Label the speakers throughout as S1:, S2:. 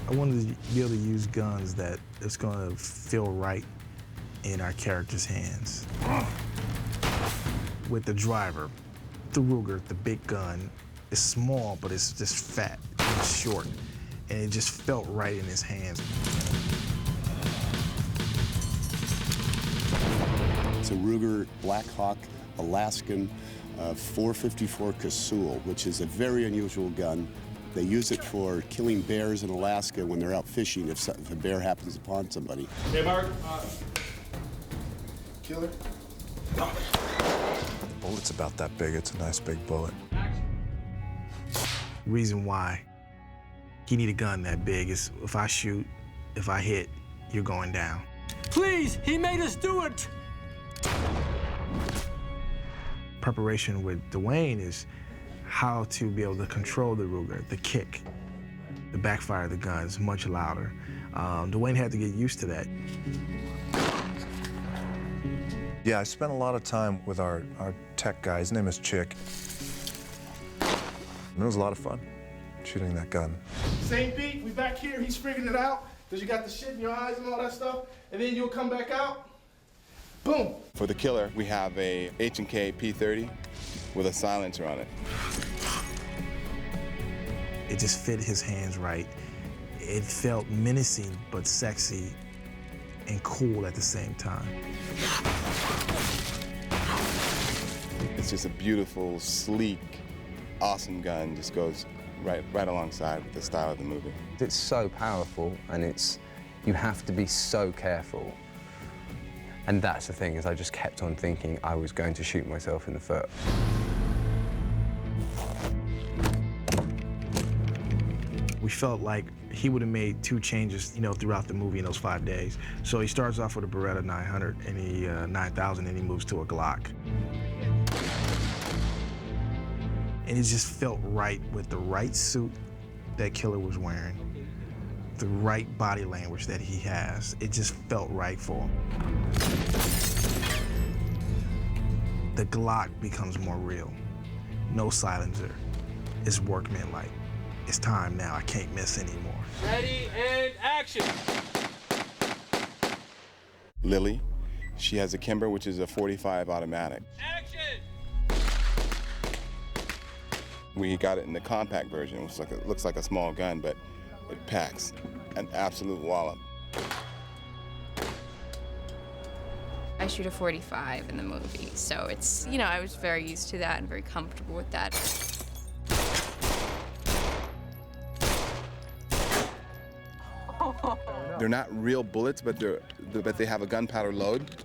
S1: I wanted to be able to use guns that it's gonna feel right in our character's hands. With the driver, the Ruger, the big gun, is small, but it's just fat and short. And it just felt right in his hands.
S2: It's a Ruger Black Hawk Alaskan 454 Casull, which is a very unusual gun. They use it for killing bears in Alaska when they're out fishing if a bear happens upon somebody.
S3: Hey, Mark. Killer.
S4: The bullet's about that big. It's a nice big bullet.
S1: Reason why he need a gun that big is if I shoot, if I hit, you're going down.
S5: Please, he made us do it!
S1: Preparation with Dwayne is how to be able to control the Ruger, the kick. The backfire of the gun is much louder. Dwayne had to get used to that.
S4: Yeah, I spent a lot of time with our tech guy. His name is Chick. And it was a lot of fun shooting that gun.
S3: Same beat, we back here, he's figuring it out, because you got the shit in your eyes and all that stuff, and then you'll come back out, boom.
S6: For the killer, we have a H&K P30 with a silencer on it.
S1: It just fit his hands right. It felt menacing, but sexy and cool at the same time.
S6: It's just a beautiful, sleek, awesome gun. Just goes right alongside with the style of the movie.
S7: It's so powerful, and you have to be so careful. And that's the thing, is I just kept on thinking I was going to shoot myself in the foot.
S1: We felt like he would have made 2 changes, throughout the movie in those 5 days. So he starts off with a Beretta 900 and he 9000, and he moves to a Glock. And it just felt right with the right suit that Killer was wearing, the right body language that he has. It just felt right for him. The Glock becomes more real. No silencer. It's workmanlike. It's time now. I can't miss anymore.
S5: Ready and action!
S6: Lily, she has a Kimber, which is a .45 automatic.
S5: Action!
S6: We got it in the compact version, which looks like a small gun, but it packs an absolute wallop.
S8: I shoot a .45 in the movie, so it's, I was very used to that and very comfortable with that.
S6: They're not real bullets, but they have a gunpowder load.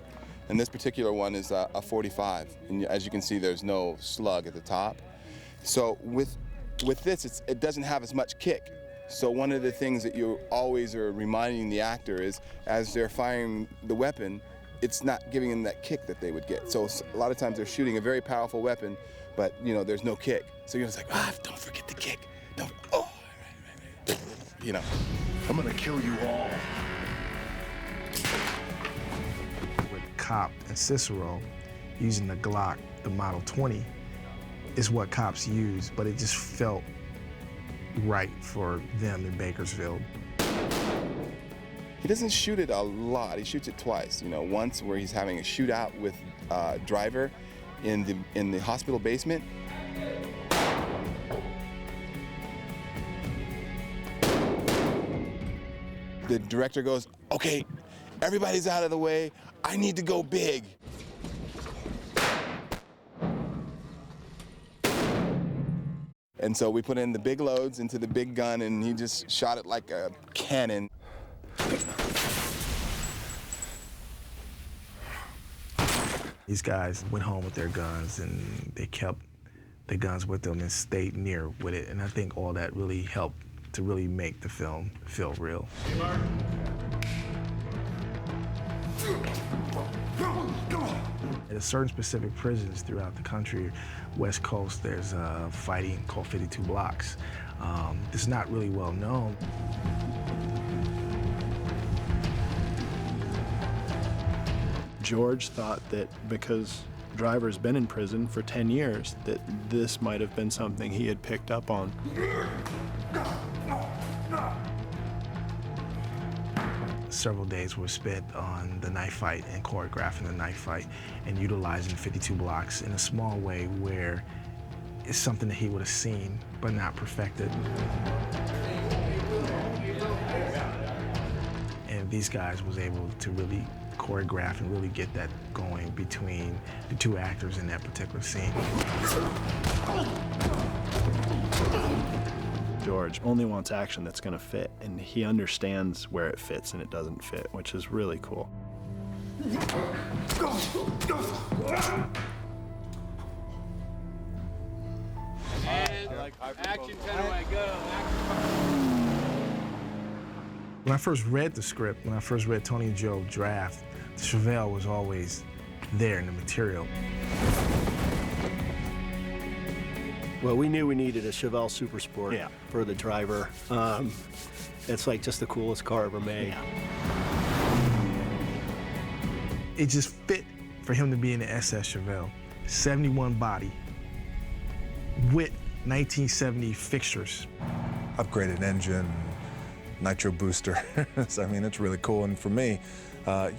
S6: And this particular one is a .45. And as you can see, there's no slug at the top. So with this, it doesn't have as much kick. So one of the things that you always are reminding the actor is, as they're firing the weapon, it's not giving them that kick that they would get. So a lot of times they're shooting a very powerful weapon, but there's no kick. So you're just like, don't forget the kick. Right.
S3: I'm gonna kill you all.
S1: With Cop and Cicero using the Glock, the Model 20, is what cops use, but it just felt right for them in Bakersfield.
S6: He doesn't shoot it a lot. He shoots it twice. Once where he's having a shootout with Driver in the hospital basement. The director goes, "Okay, everybody's out of the way. I need to go big." And so we put in the big loads into the big gun, and he just shot it like a cannon.
S1: These guys went home with their guns, and they kept the guns with them and stayed near with it. And I think all that really helped to really make the film feel real.
S3: Hey, Mark.
S1: At certain specific prisons throughout the country, West Coast, there's fighting called 52 blocks. It's not really well known.
S9: George thought that because Driver's been in prison for 10 years, that this might have been something he had picked up on.
S1: Several days were spent on the knife fight and choreographing the knife fight and utilizing 52 blocks in a small way where it's something that he would have seen but not perfected. And these guys was able to really choreograph and really get that going between the two actors in that particular scene.
S9: George only wants action that's going to fit, and he understands where it fits and it doesn't fit, which is really cool.
S5: And action, I go.
S1: When I first read the script, when I first read Tony and Joe draft, the Chevelle was always there in the material.
S10: Well, we knew we needed a Chevelle Super Sport for the driver. It's like just the coolest car ever made.
S1: Yeah. It just fit for him to be in the SS Chevelle. 71 body with 1970 fixtures.
S4: Upgraded engine, nitro booster. I mean, it's really cool. And for me,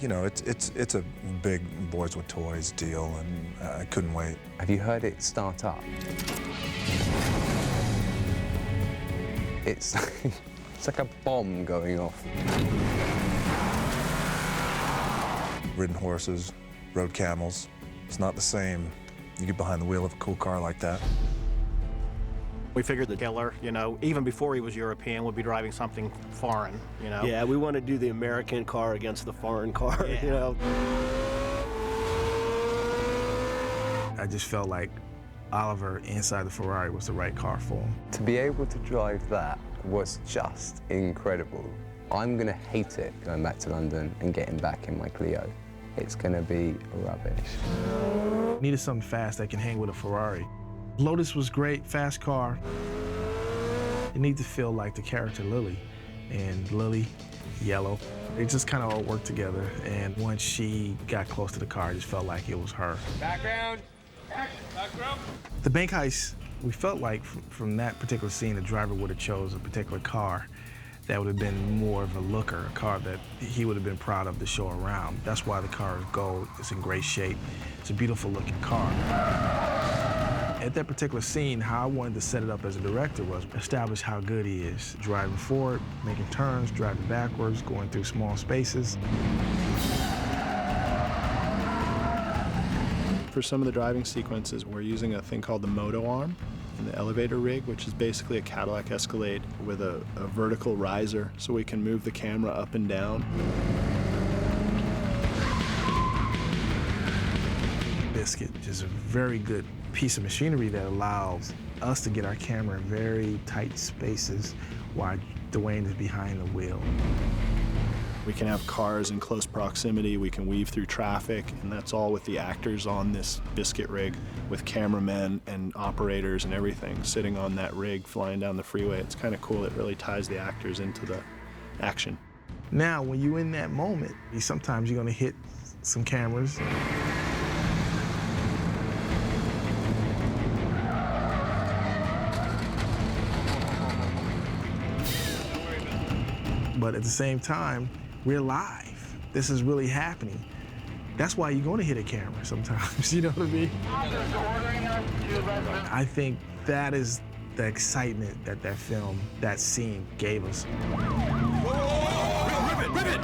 S4: you know, it's a big Boys with Toys deal, and I couldn't wait.
S7: Have you heard it start up? It's like a bomb going off.
S4: Ridden horses, rode camels. It's not the same. You get behind the wheel of a cool car like that.
S11: We figured the killer, you know, even before he was European, would be driving something foreign, you know?
S10: Yeah, we want to do the American car against the foreign car, you know?
S1: I just felt like Oliver inside the Ferrari was the right car for him.
S7: To be able to drive that was just incredible. I'm gonna hate it going back to London and getting back in my Clio. It's gonna be rubbish.
S1: Needed something fast that can hang with a Ferrari. Lotus was great, fast car. It needed to feel like the character Lily. And Lily, yellow. They just kind of all worked together. And once she got close to the car, I just felt like it was her.
S5: Background. Background.
S1: The bank heist, we felt like from that particular scene, the driver would have chose a particular car that would have been more of a looker, a car that he would have been proud of to show around. That's why the car is gold. It's in great shape. It's a beautiful looking car. At that particular scene, how I wanted to set it up as a director was establish how good he is. Driving forward, making turns, driving backwards, going through small spaces.
S9: For some of the driving sequences, we're using a thing called the moto arm in the elevator rig, which is basically a Cadillac Escalade with a vertical riser, so we can move the camera up and down.
S1: Biscuit is a very good piece of machinery that allows us to get our camera in very tight spaces while Dwayne is behind the wheel.
S9: We can have cars in close proximity, we can weave through traffic, and that's all with the actors on this biscuit rig, with cameramen and operators and everything sitting on that rig flying down the freeway. It's kind of cool. It really ties the actors into the action.
S1: Now, when you're in that moment, sometimes you're gonna hit some cameras. But at the same time, we're live. This is really happening. That's why you're going to hit a camera sometimes, you know what I mean? I think that is the excitement that that film, that scene gave us.
S5: Ribbit!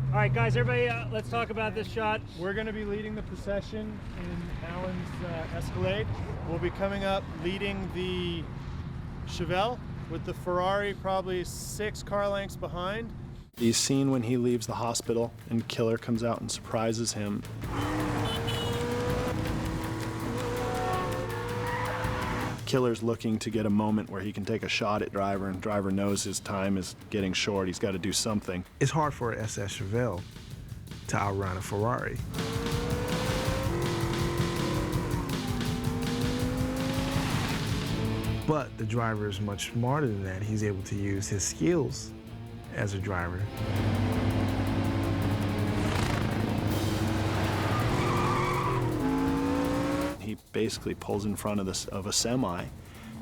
S11: All right, guys, everybody, let's talk about this shot.
S3: We're going to be leading the procession in Alan's Escalade. We'll be coming up leading the Chevelle with the Ferrari probably 6 car lengths behind.
S9: He's seen when he leaves the hospital and Killer comes out and surprises him. Killer's looking to get a moment where he can take a shot at Driver, and Driver knows his time is getting short. He's got to do something.
S1: It's hard for an SS Chevelle to outrun a Ferrari. But the driver is much smarter than that. He's able to use his skills as a driver
S9: he basically pulls in front of a semi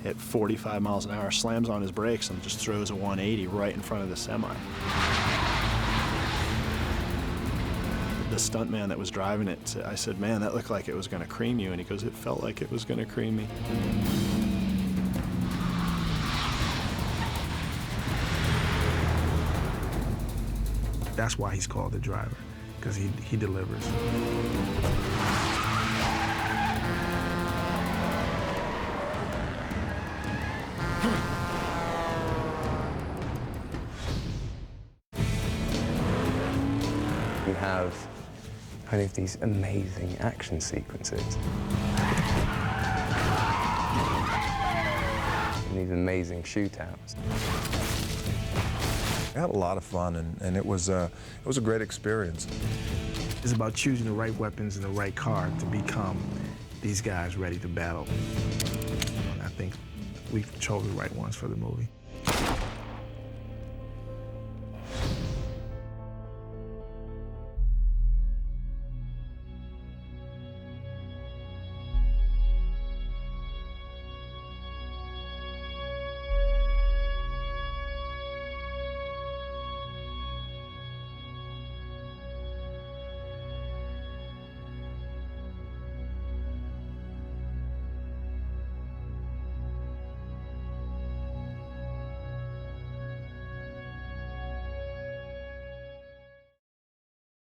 S9: at 45 miles an hour, slams on his brakes, and just throws a 180 right in front of the semi. The stuntman that was driving it, I said, "Man, that looked like it was going to cream you," and he goes, "It felt like it was going to cream me."
S1: That's why he's called the driver, because he delivers.
S7: You have kind of these amazing action sequences. And these amazing shootouts.
S4: I had a lot of fun, and it was a great experience.
S1: It's about choosing the right weapons and the right car to become these guys ready to battle. And I think we chose the right ones for the movie.